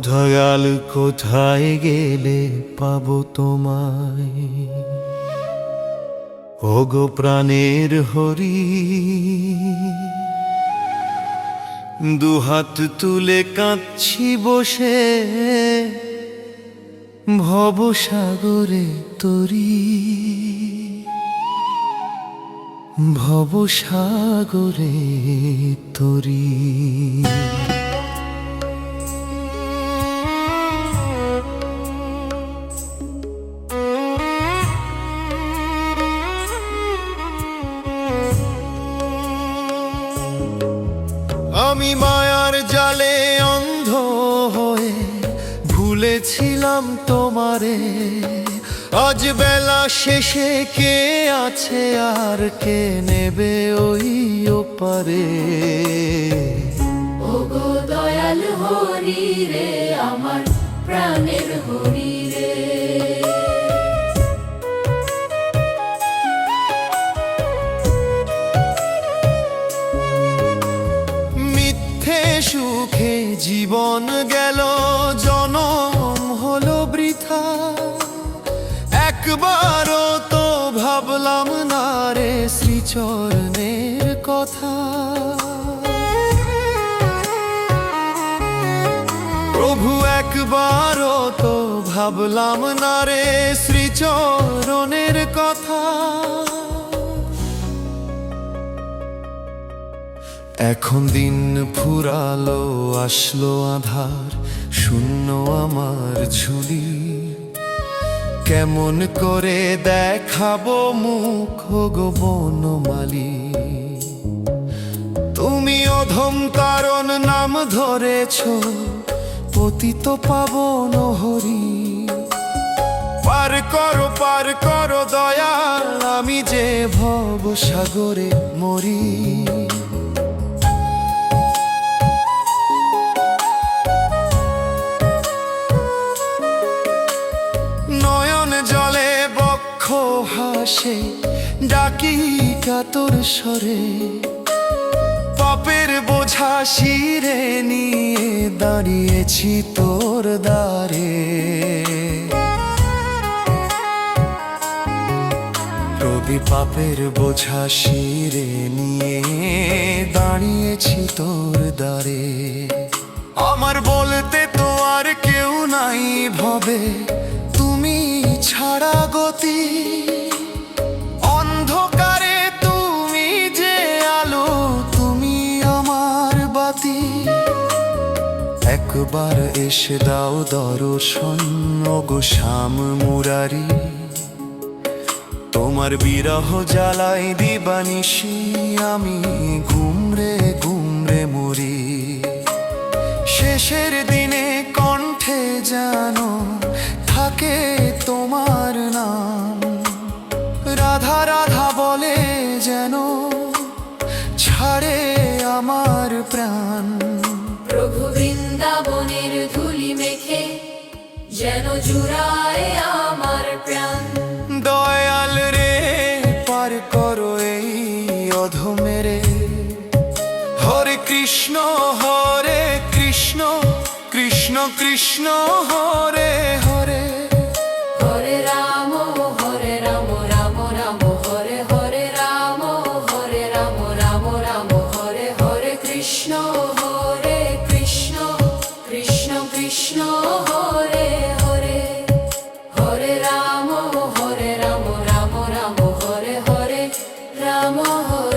দয়াল কোথায় গেলে পাবো তোমায়? ওগো প্রাণের হরি, দুহাত তুলে কাঁদছি বসে ভবসাগরে তরি, ভবসাগরে তরি। আমি মায়ার জালে অন্ধ হয়ে ভুলেছিলাম তোমারে। আজ বেলা শেষে কে আছে আর কে নেবে ওই ওপারে? ওগো দয়াল হরি রে, আমার প্রাণের হরি রে। সুখে জীবন গেল, জনম হলো বৃথা। একবারও তো ভাবলাম না রে শ্রীচরণের কথা। প্রভু একবারও তো ভাবলাম না রে শ্রীচরণের কথা। এখন দিন ফুরালো, আসলো আধার, শূন্য আমার ঝুলি। কেমন করে দেখাবো মুখ গো বনমালী? তুমি অধম কারণ নাম ধরেছ, পতিত পাবন হরি। পার করো দয়াল, আমি যে ভবসাগরে মরি। জলে বক্ষ হাসে, ডাকি কাতর স্বরে। পাপের বোঝা শিরে নিয়ে দাঁড়িয়েছি তোর দ্বারে। রবি পাপের বোঝা শিরে নিয়ে দাঁড়িয়েছি তোর দ্বারে। আমার বলতে তো আর কেউ নাই ভবে, তুমি ছাড়া গতি। অন্ধকারে তুমি যে আলো, তুমি আমার বাতি। একবার এসে দাও দর্শন গো শ্যাম মুরারি। তোমার বিরহ জ্বালাই দিবানিশি, আমি ঘুমরে ঘুমরে মরি। শেষের দিনে কণ্ঠে জানো থাকে তোমার নাম। রাধা রাধা বলে যেন ছাড়ে আমার প্রাণ। প্রভু বৃন্দাবনের ধুলি মেখে যেন জুড়ায় আমার প্রাণ। দয়াল রে, পার করো এই অধমেরে। হরে কৃষ্ণ কৃষ্ণ কৃষ্ণ কৃষ্ণ হরে হরে। হরে রাম রাম রাম, হরে হরে রাম রাম রাম, হরে হরে কৃষ্ণ কৃষ্ণ কৃষ্ণ হরে হরে। হরে রাম রাম রাম, হরে হরে রাম হরে।